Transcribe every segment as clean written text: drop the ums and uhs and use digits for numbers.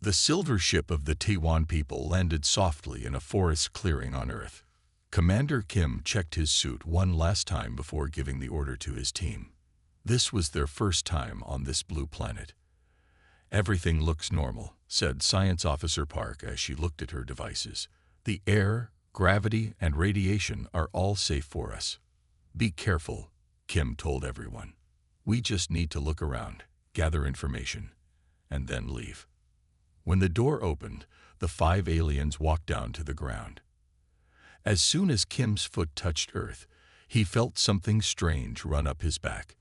The silver ship of the Taiwan people landed softly in a forest clearing on Earth. Commander Kim checked his suit one last time before giving the order to his team. This was their first time on this blue planet. "Everything looks normal," said Science Officer Park as she looked at her devices. "The air, gravity, and radiation are all safe for us." "Be careful," Kim told everyone. "We just need to look around, gather information, and then leave." When the door opened, the 5 aliens walked down to the ground. As soon as Kim's foot touched Earth, he felt something strange run up his back.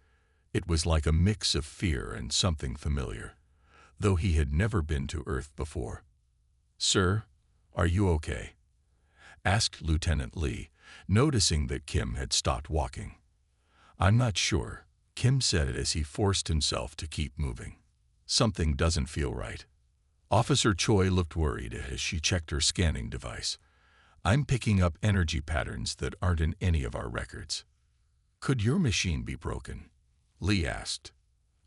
It was like a mix of fear and something familiar, though he had never been to Earth before. "Sir, are you okay?" asked Lieutenant Lee, noticing that Kim had stopped walking. "I'm not sure," Kim said as he forced himself to keep moving. "Something doesn't feel right." Officer Choi looked worried as she checked her scanning device. "I'm picking up energy patterns that aren't in any of our records." "Could your machine be broken?" Lee asked.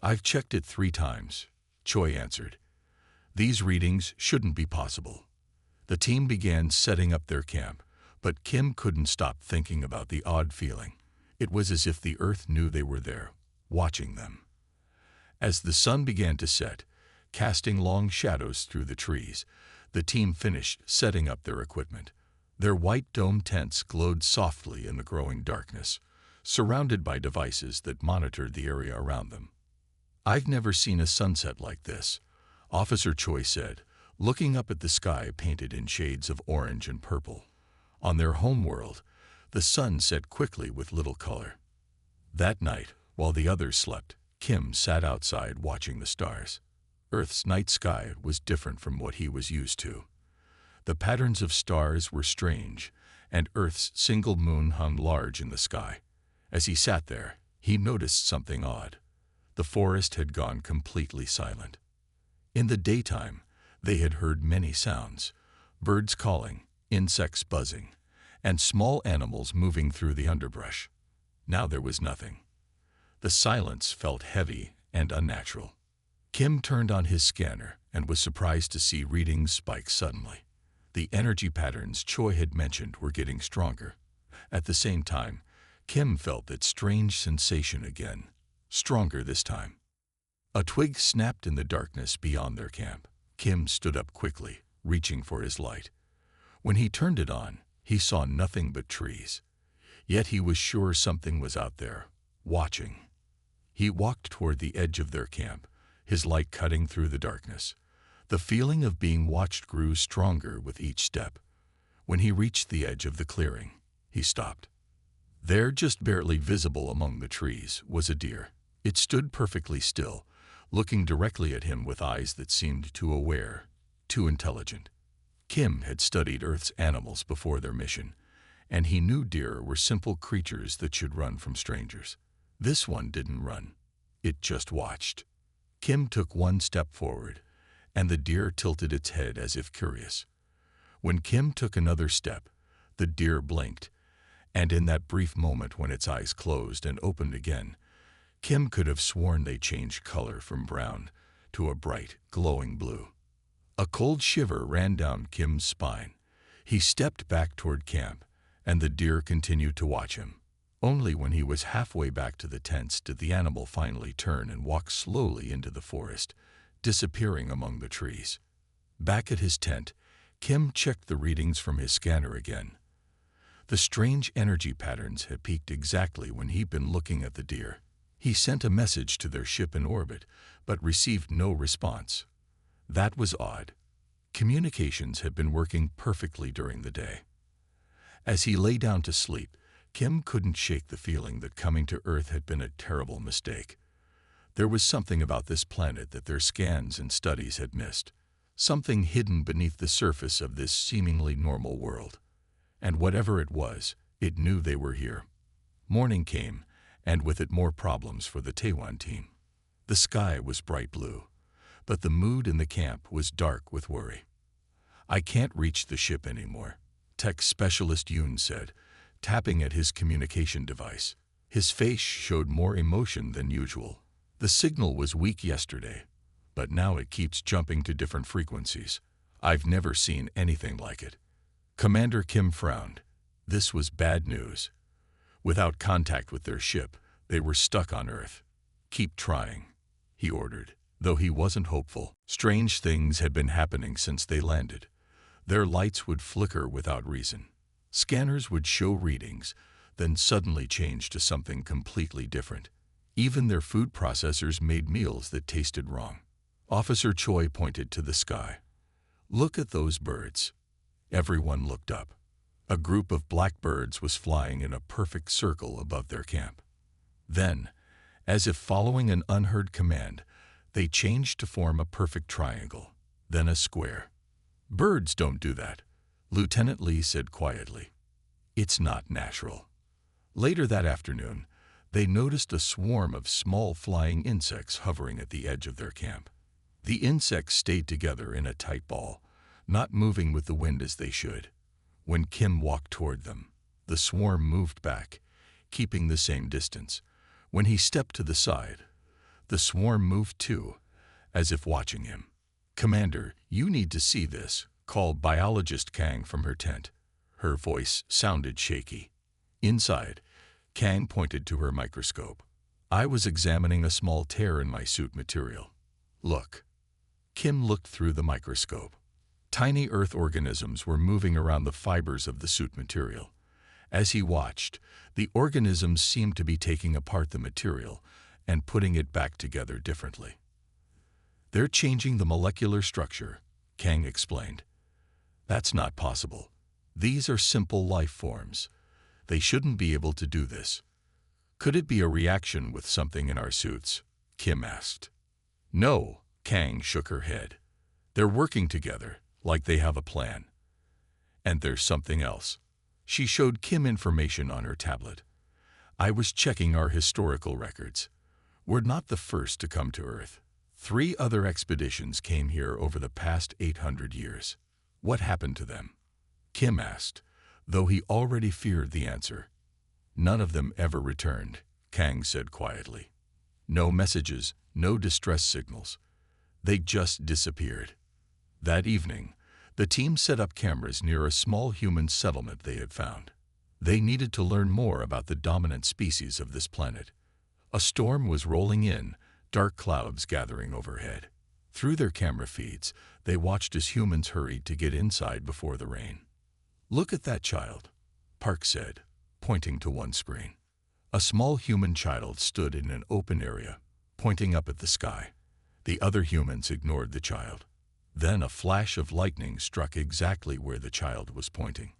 "I've checked it 3 times," Choi answered. "These readings shouldn't be possible." The team began setting up their camp, but Kim couldn't stop thinking about the odd feeling. It was as if the Earth knew they were there, watching them. As the sun began to set, casting long shadows through the trees, the team finished setting up their equipment. Their white dome tents glowed softly in the growing darkness, surrounded by devices that monitored the area around them. "I've never seen a sunset like this," Officer Choi said, looking up at the sky painted in shades of orange and purple. On their homeworld, the sun set quickly with little color. That night, while the others slept, Kim sat outside watching the stars. Earth's night sky was different from what he was used to. The patterns of stars were strange, and Earth's single moon hung large in the sky. As he sat there, he noticed something odd. The forest had gone completely silent. In the daytime, they had heard many sounds: birds calling, insects buzzing, and small animals moving through the underbrush. Now there was nothing. The silence felt heavy and unnatural. Kim turned on his scanner and was surprised to see readings spike suddenly. The energy patterns Choi had mentioned were getting stronger. At the same time, Kim felt that strange sensation again, stronger this time. A twig snapped in the darkness beyond their camp. Kim stood up quickly, reaching for his light. When he turned it on, he saw nothing but trees. Yet he was sure something was out there, watching. He walked toward the edge of their camp, his light cutting through the darkness. The feeling of being watched grew stronger with each step. When he reached the edge of the clearing, he stopped. There, just barely visible among the trees, was a deer. It stood perfectly still, looking directly at him with eyes that seemed too aware, too intelligent. Kim had studied Earth's animals before their mission, and he knew deer were simple creatures that should run from strangers. This one didn't run. It just watched. Kim took one step forward, and the deer tilted its head as if curious. When Kim took another step, the deer blinked, and in that brief moment when its eyes closed and opened again, Kim could have sworn they changed color from brown to a bright, glowing blue. A cold shiver ran down Kim's spine. He stepped back toward camp, and the deer continued to watch him. Only when he was halfway back to the tents did the animal finally turn and walk slowly into the forest, disappearing among the trees. Back at his tent, Kim checked the readings from his scanner again. The strange energy patterns had peaked exactly when he'd been looking at the deer. He sent a message to their ship in orbit, but received no response. That was odd. Communications had been working perfectly during the day. As he lay down to sleep, Kim couldn't shake the feeling that coming to Earth had been a terrible mistake. There was something about this planet that their scans and studies had missed, something hidden beneath the surface of this seemingly normal world. And whatever it was, it knew they were here. Morning came, and with it more problems for the Taiwan team. The sky was bright blue, but the mood in the camp was dark with worry. "I can't reach the ship anymore," Tech Specialist Yoon said, tapping at his communication device. His face showed more emotion than usual. "The signal was weak yesterday, but now it keeps jumping to different frequencies. I've never seen anything like it." Commander Kim frowned. This was bad news. Without contact with their ship, they were stuck on Earth. "Keep trying," he ordered, though he wasn't hopeful. Strange things had been happening since they landed. Their lights would flicker without reason. Scanners would show readings, then suddenly change to something completely different. Even their food processors made meals that tasted wrong. Officer Choi pointed to the sky. "Look at those birds." Everyone looked up. A group of black birds was flying in a perfect circle above their camp. Then, as if following an unheard command, they changed to form a perfect triangle, then a square. "Birds don't do that," Lieutenant Lee said quietly. "It's not natural." Later that afternoon, they noticed a swarm of small flying insects hovering at the edge of their camp. The insects stayed together in a tight ball, not moving with the wind as they should. When Kim walked toward them, the swarm moved back, keeping the same distance. When he stepped to the side, the swarm moved too, as if watching him. "Commander, you need to see this," called biologist Kang from her tent. Her voice sounded shaky. Inside, Kang pointed to her microscope. "I was examining a small tear in my suit material. Look." Kim looked through the microscope. Tiny Earth organisms were moving around the fibers of the suit material. As he watched, the organisms seemed to be taking apart the material and putting it back together differently. "They're changing the molecular structure," Kang explained. "That's not possible. These are simple life forms. They shouldn't be able to do this." "Could it be a reaction with something in our suits?" Kim asked. "No," Kang shook her head. "They're working together, like they have a plan. And there's something else." She showed Kim information on her tablet. "I was checking our historical records. We're not the first to come to Earth. 3 other expeditions came here over the past 800 years. What happened to them?" Kim asked, though he already feared the answer. "None of them ever returned," Kang said quietly. "No messages, no distress signals. They just disappeared." That evening, the team set up cameras near a small human settlement they had found. They needed to learn more about the dominant species of this planet. A storm was rolling in, dark clouds gathering overhead. Through their camera feeds, they watched as humans hurried to get inside before the rain. "Look at that child," Park said, pointing to one screen. A small human child stood in an open area, pointing up at the sky. The other humans ignored the child. Then a flash of lightning struck exactly where the child was pointing.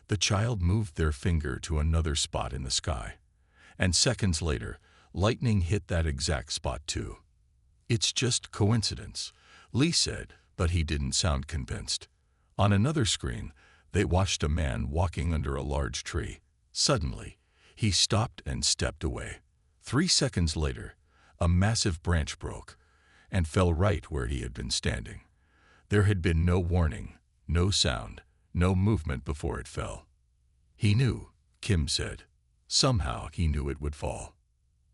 The child moved their finger to another spot in the sky, and seconds later, lightning hit that exact spot too. "It's just coincidence," Lee said, but he didn't sound convinced. On another screen, they watched a man walking under a large tree. Suddenly, he stopped and stepped away. 3 seconds later, a massive branch broke and fell right where he had been standing. There had been no warning, no sound, no movement before it fell. "He knew," Kim said. "Somehow he knew it would fall."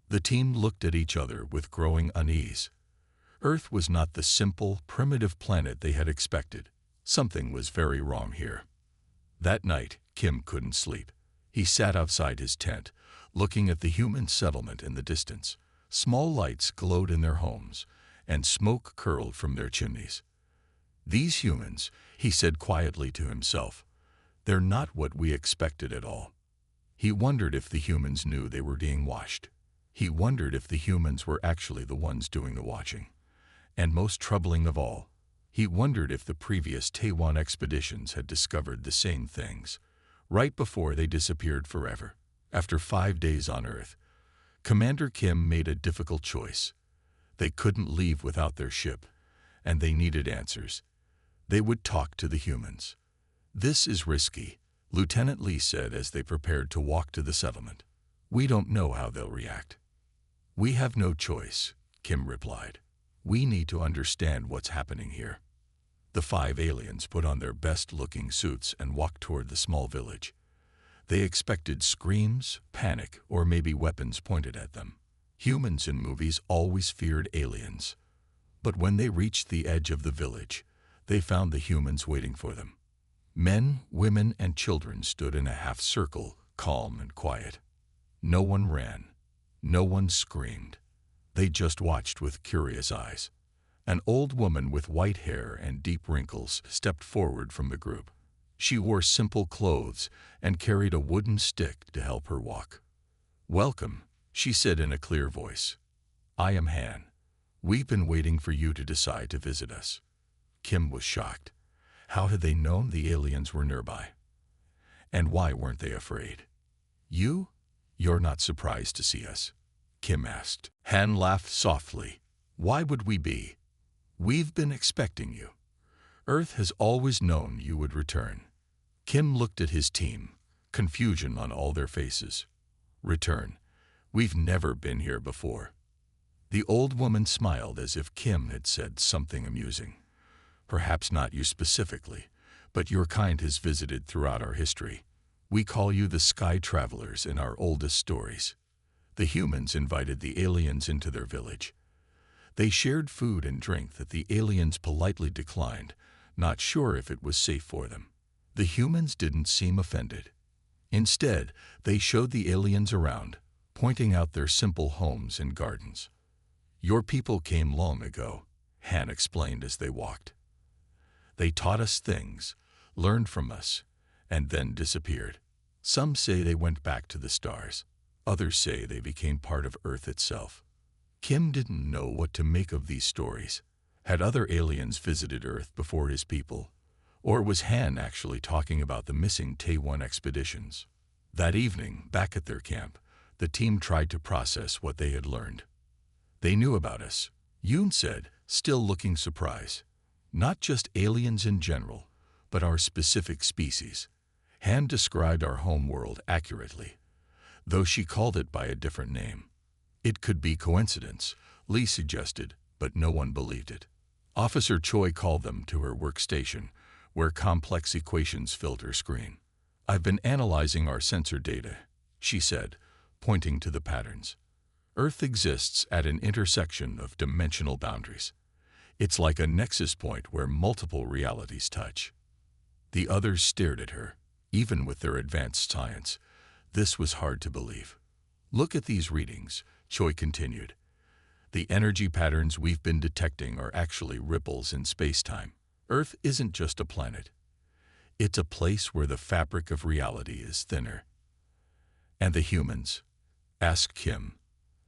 The team looked at each other with growing unease. Earth was not the simple, primitive planet they had expected. Something was very wrong here. That night, Kim couldn't sleep. He sat outside his tent, looking at the human settlement in the distance. Small lights glowed in their homes, and smoke curled from their chimneys. "These humans," he said quietly to himself, "they're not what we expected at all." He wondered if the humans knew they were being watched. He wondered if the humans were actually the ones doing the watching. And most troubling of all, he wondered if the previous Taiwan expeditions had discovered the same things, right before they disappeared forever. After 5 days on Earth, Commander Kim made a difficult choice. They couldn't leave without their ship, and they needed answers. They would talk to the humans. "This is risky," Lieutenant Lee said as they prepared to walk to the settlement. "We don't know how they'll react." "We have no choice," Kim replied. "We need to understand what's happening here." The 5 aliens put on their best-looking suits and walked toward the small village. They expected screams, panic, or maybe weapons pointed at them. Humans in movies always feared aliens. But when they reached the edge of the village, they found the humans waiting for them. Men, women, and children stood in a half circle, calm and quiet. No one ran. No one screamed. They just watched with curious eyes. An old woman with white hair and deep wrinkles stepped forward from the group. She wore simple clothes and carried a wooden stick to help her walk. "Welcome," she said in a clear voice. "I am Han. We've been waiting for you to decide to visit us." Kim was shocked. How had they known the aliens were nearby? And why weren't they afraid? You're not surprised to see us?" Kim asked. Han laughed softly. "Why would we be? We've been expecting you. Earth has always known you would return." Kim looked at his team, confusion on all their faces. "Return? We've never been here before." The old woman smiled as if Kim had said something amusing. "Perhaps not you specifically, but your kind has visited throughout our history. We call you the Sky Travelers in our oldest stories." The humans invited the aliens into their village. They shared food and drink that the aliens politely declined, not sure if it was safe for them. The humans didn't seem offended. Instead, they showed the aliens around, pointing out their simple homes and gardens. "Your people came long ago," Han explained as they walked. "They taught us things, learned from us, and then disappeared. Some say they went back to the stars. Others say they became part of Earth itself." Kim didn't know what to make of these stories. Had other aliens visited Earth before his people? Or was Han actually talking about the missing Taiwan expeditions? That evening, back at their camp, the team tried to process what they had learned. "They knew about us," Yoon said, still looking surprised. "Not just aliens in general, but our specific species." Han described our home world accurately, though she called it by a different name. "It could be coincidence," Lee suggested, but no one believed it. Officer Choi called them to her workstation, where complex equations filled her screen. "I've been analyzing our sensor data," she said, pointing to the patterns. "Earth exists at an intersection of dimensional boundaries. It's like a nexus point where multiple realities touch." The others stared at her. Even with their advanced science, this was hard to believe. "Look at these readings," Choi continued. "The energy patterns we've been detecting are actually ripples in space-time. Earth isn't just a planet. It's a place where the fabric of reality is thinner." "And the humans?" asked Kim.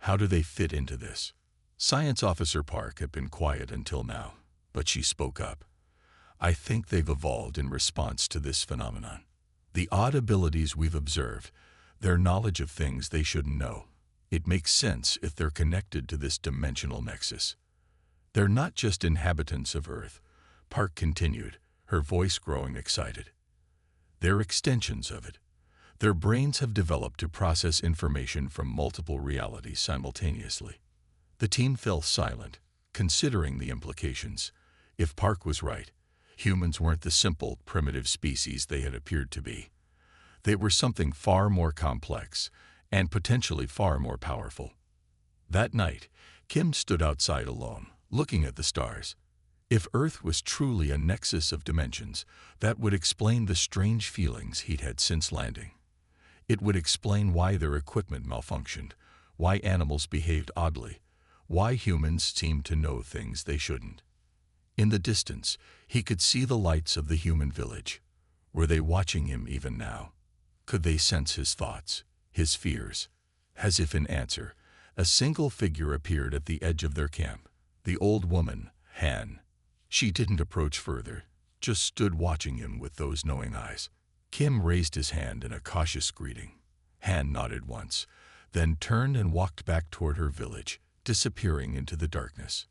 "How do they fit into this?" Science Officer Park had been quiet until now, but she spoke up. "I think they've evolved in response to this phenomenon. The odd abilities we've observed, their knowledge of things they shouldn't know. It makes sense if they're connected to this dimensional nexus. They're not just inhabitants of Earth," Park continued, her voice growing excited. "They're extensions of it. Their brains have developed to process information from multiple realities simultaneously." The team fell silent, considering the implications. If Park was right, humans weren't the simple, primitive species they had appeared to be. They were something far more complex and potentially far more powerful. That night, Kim stood outside alone, looking at the stars. If Earth was truly a nexus of dimensions, that would explain the strange feelings he'd had since landing. It would explain why their equipment malfunctioned, why animals behaved oddly, why humans seemed to know things they shouldn't. In the distance, he could see the lights of the human village. Were they watching him even now? Could they sense his thoughts, his fears? As if in answer, a single figure appeared at the edge of their camp. The old woman, Han. She didn't approach further, just stood watching him with those knowing eyes. Kim raised his hand in a cautious greeting. Han nodded once, then turned and walked back toward her village, disappearing into the darkness.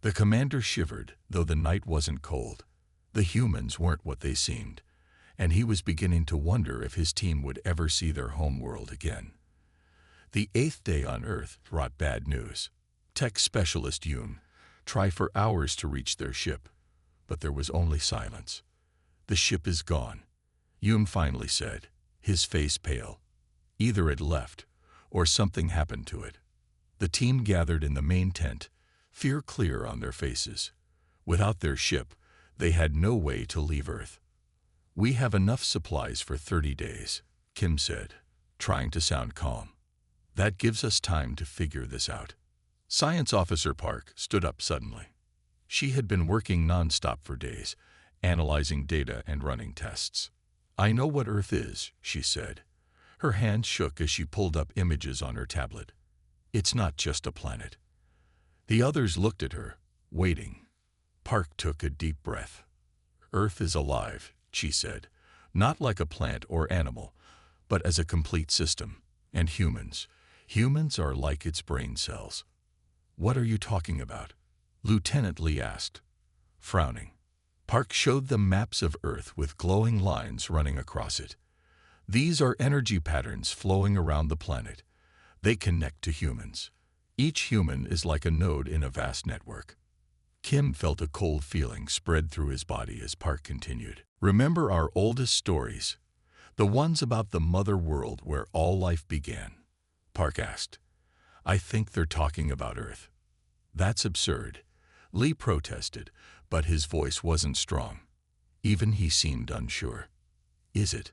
The commander shivered, though the night wasn't cold. The humans weren't what they seemed, and he was beginning to wonder if his team would ever see their home world again. The 8th day on Earth brought bad news. Tech specialist Yoon tried for hours to reach their ship, but there was only silence. "The ship is gone," Yoon finally said, his face pale. "Either it left, or something happened to it." The team gathered in the main tent, fear clear on their faces. Without their ship, they had no way to leave Earth. "We have enough supplies for 30 days, Kim said, trying to sound calm. "That gives us time to figure this out." Science Officer Park stood up suddenly. She had been working non-stop for days, analyzing data and running tests. "I know what Earth is," she said. Her hands shook as she pulled up images on her tablet. "It's not just a planet." The others looked at her, waiting. Park took a deep breath. "Earth is alive," she said, "not like a plant or animal, but as a complete system. And humans are like its brain cells." "What are you talking about?" Lieutenant Lee asked, frowning. Park showed them maps of Earth with glowing lines running across it. "These are energy patterns flowing around the planet. They connect to humans. Each human is like a node in a vast network." Kim felt a cold feeling spread through his body as Park continued. "Remember our oldest stories? The ones about the mother world where all life began?" Park asked. "I think they're talking about Earth." "That's absurd," Lee protested, but his voice wasn't strong. Even he seemed unsure. "Is it?"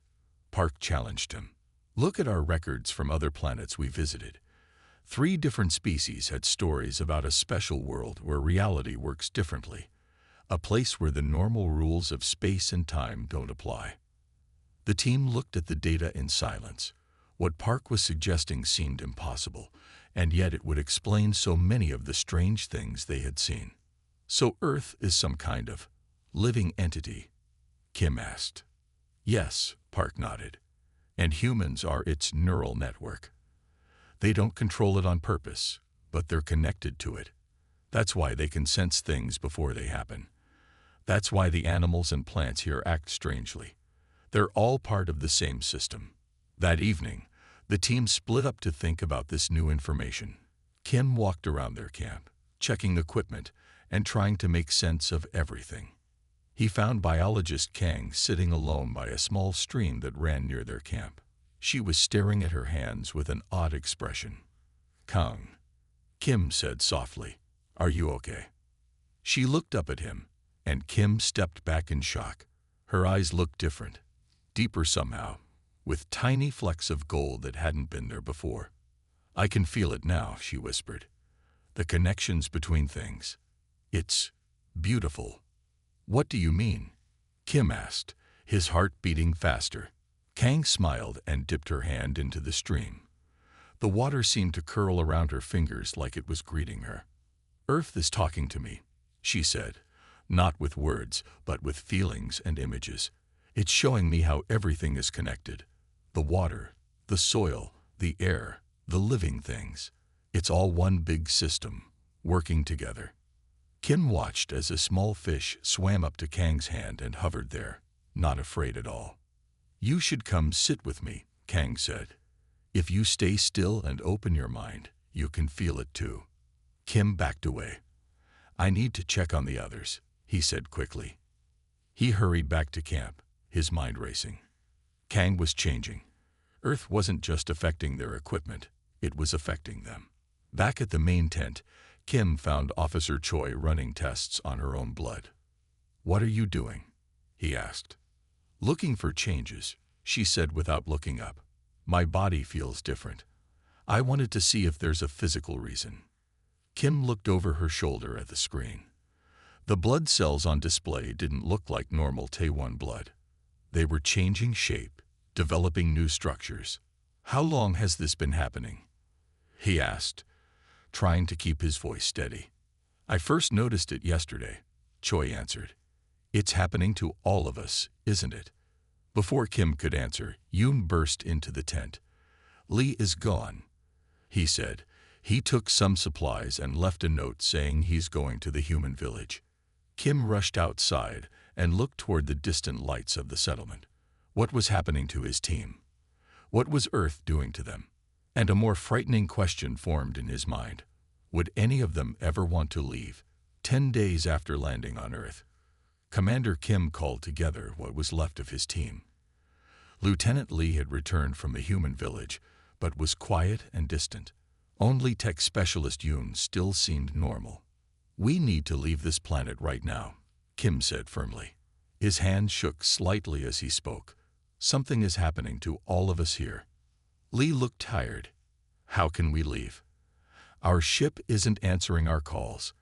Park challenged him. "Look at our records from other planets we visited. 3 different species had stories about a special world where reality works differently, a place where the normal rules of space and time don't apply." The team looked at the data in silence. What Park was suggesting seemed impossible, and yet it would explain so many of the strange things they had seen. "So Earth is some kind of living entity?" Kim asked. "Yes," Park nodded. "And humans are its neural network. They don't control it on purpose, but they're connected to it. That's why they can sense things before they happen. That's why the animals and plants here act strangely. They're all part of the same system." That evening, the team split up to think about this new information. Kim walked around their camp, checking equipment and trying to make sense of everything. He found biologist Kang sitting alone by a small stream that ran near their camp. She was staring at her hands with an odd expression. "Kang," Kim said softly, "are you okay?" She looked up at him, and Kim stepped back in shock. Her eyes looked different, deeper somehow, with tiny flecks of gold that hadn't been there before. "I can feel it now," she whispered. "The connections between things. It's beautiful." "What do you mean?" Kim asked, his heart beating faster. Kang smiled and dipped her hand into the stream. The water seemed to curl around her fingers like it was greeting her. "Earth is talking to me," she said, not with words, but with feelings and images. "It's showing me how everything is connected. The water, the soil, the air, the living things. It's all one big system, working together." Kim watched as a small fish swam up to Kang's hand and hovered there, not afraid at all. "You should come sit with me," Kang said. "If you stay still and open your mind, you can feel it too." Kim backed away. "I need to check on the others," he said quickly. He hurried back to camp, his mind racing. Kang was changing. Earth wasn't just affecting their equipment, it was affecting them. Back at the main tent, Kim found Officer Choi running tests on her own blood. "What are you doing?" he asked. "Looking for changes," she said without looking up. "My body feels different. I wanted to see if there's a physical reason." Kim looked over her shoulder at the screen. The blood cells on display didn't look like normal T1 blood. They were changing shape, developing new structures. "How long has this been happening?" he asked, trying to keep his voice steady. "I first noticed it yesterday," Choi answered. "It's happening to all of us, isn't it?" Before Kim could answer, Yoon burst into the tent. "Lee is gone," he said. "He took some supplies and left a note saying he's going to the human village." Kim rushed outside and looked toward the distant lights of the settlement. What was happening to his team? What was Earth doing to them? And a more frightening question formed in his mind. Would any of them ever want to leave? 10 days after landing on Earth, Commander Kim called together what was left of his team. Lieutenant Lee had returned from the human village, but was quiet and distant. Only tech specialist Yoon still seemed normal. "We need to leave this planet right now," Kim said firmly. His hand shook slightly as he spoke. "Something is happening to all of us here." Lee looked tired. "How can we leave? Our ship isn't answering our calls.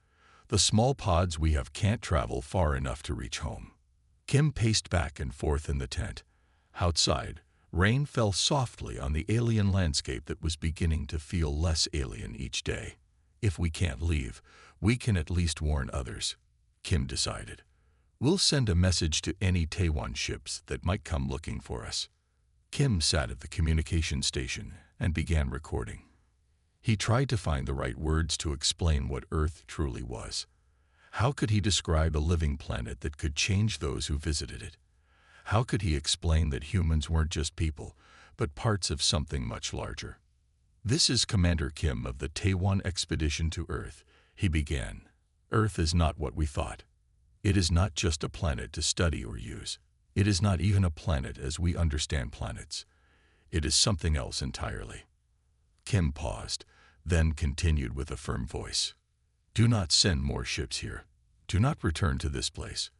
The small pods we have can't travel far enough to reach home." Kim paced back and forth in the tent. Outside, rain fell softly on the alien landscape that was beginning to feel less alien each day. "If we can't leave, we can at least warn others," Kim decided. "We'll send a message to any Taiwan ships that might come looking for us." Kim sat at the communication station and began recording. He tried to find the right words to explain what Earth truly was. How could he describe a living planet that could change those who visited it? How could he explain that humans weren't just people, but parts of something much larger? "This is Commander Kim of the Taiwan Expedition to Earth," he began. "Earth is not what we thought. It is not just a planet to study or use. It is not even a planet as we understand planets. It is something else entirely." Kim paused, then continued with a firm voice. "Do not send more ships here. Do not return to this place.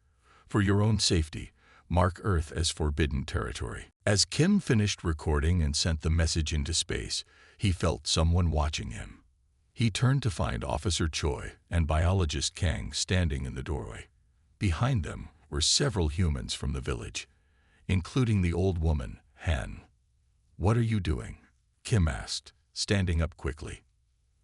For your own safety, mark Earth as forbidden territory." As Kim finished recording and sent the message into space, he felt someone watching him. He turned to find Officer Choi and biologist Kang standing in the doorway. Behind them were several humans from the village, including the old woman, Han. "What are you doing?" Kim asked, standing up quickly.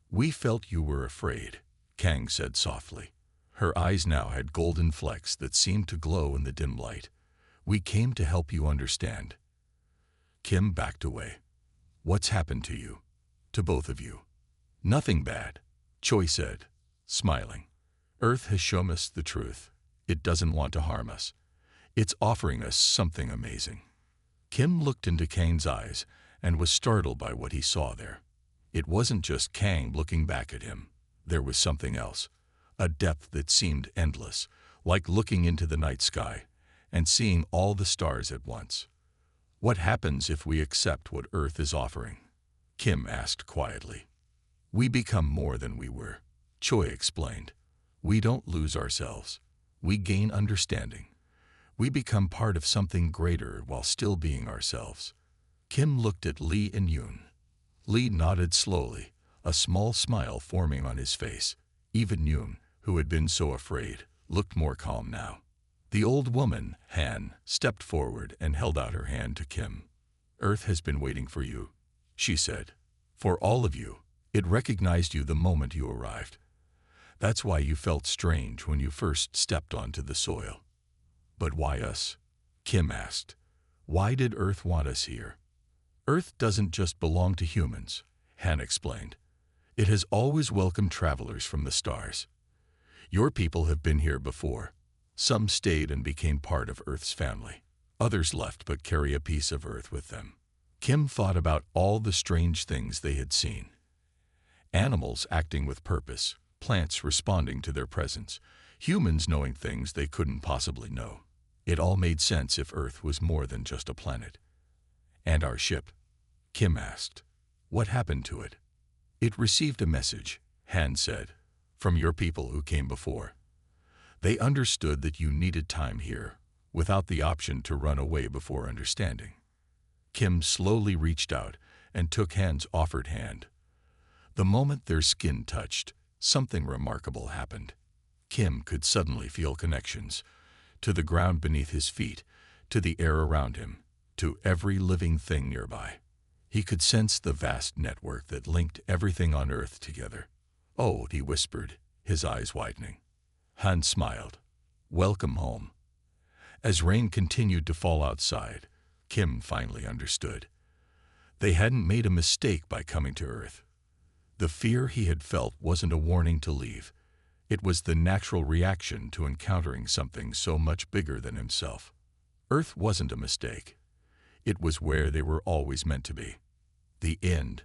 "We felt you were afraid," Kang said softly. Her eyes now had golden flecks that seemed to glow in the dim light. "We came to help you understand." Kim backed away. "What's happened to you? To both of you?" "Nothing bad," Choi said, smiling. "Earth has shown us the truth. It doesn't want to harm us. It's offering us something amazing." Kim looked into Kang's eyes and was startled by what he saw there. It wasn't just Kang looking back at him. There was something else, a depth that seemed endless, like looking into the night sky and seeing all the stars at once. "What happens if we accept what Earth is offering?" Kim asked quietly. "We become more than we were," Choi explained. "We don't lose ourselves. We gain understanding. We become part of something greater while still being ourselves." Kim looked at Lee and Yoon. Lee nodded slowly, a small smile forming on his face. Even Yoon, who had been so afraid, looked more calm now. The old woman, Han, stepped forward and held out her hand to Kim. "Earth has been waiting for you," she said. "For all of you. It recognized you the moment you arrived. That's why you felt strange when you first stepped onto the soil." "But why us?" Kim asked. "Why did Earth want us here?" "Earth doesn't just belong to humans," Han explained. "It has always welcomed travelers from the stars. Your people have been here before. Some stayed and became part of Earth's family. Others left but carry a piece of Earth with them." Kim thought about all the strange things they had seen. Animals acting with purpose, plants responding to their presence, humans knowing things they couldn't possibly know. It all made sense if Earth was more than just a planet. "And our ship?" Kim asked. "What happened to it?" "It received a message," Han said, "from your people who came before. They understood that you needed time here, without the option to run away before understanding." Kim slowly reached out and took Han's offered hand. The moment their skin touched, something remarkable happened. Kim could suddenly feel connections, to the ground beneath his feet, to the air around him, to every living thing nearby. He could sense the vast network that linked everything on Earth together. "Oh," he whispered, his eyes widening. Han smiled. "Welcome home." As rain continued to fall outside, Kim finally understood. They hadn't made a mistake by coming to Earth. The fear he had felt wasn't a warning to leave. It was the natural reaction to encountering something so much bigger than himself. Earth wasn't a mistake. It was where they were always meant to be. The end.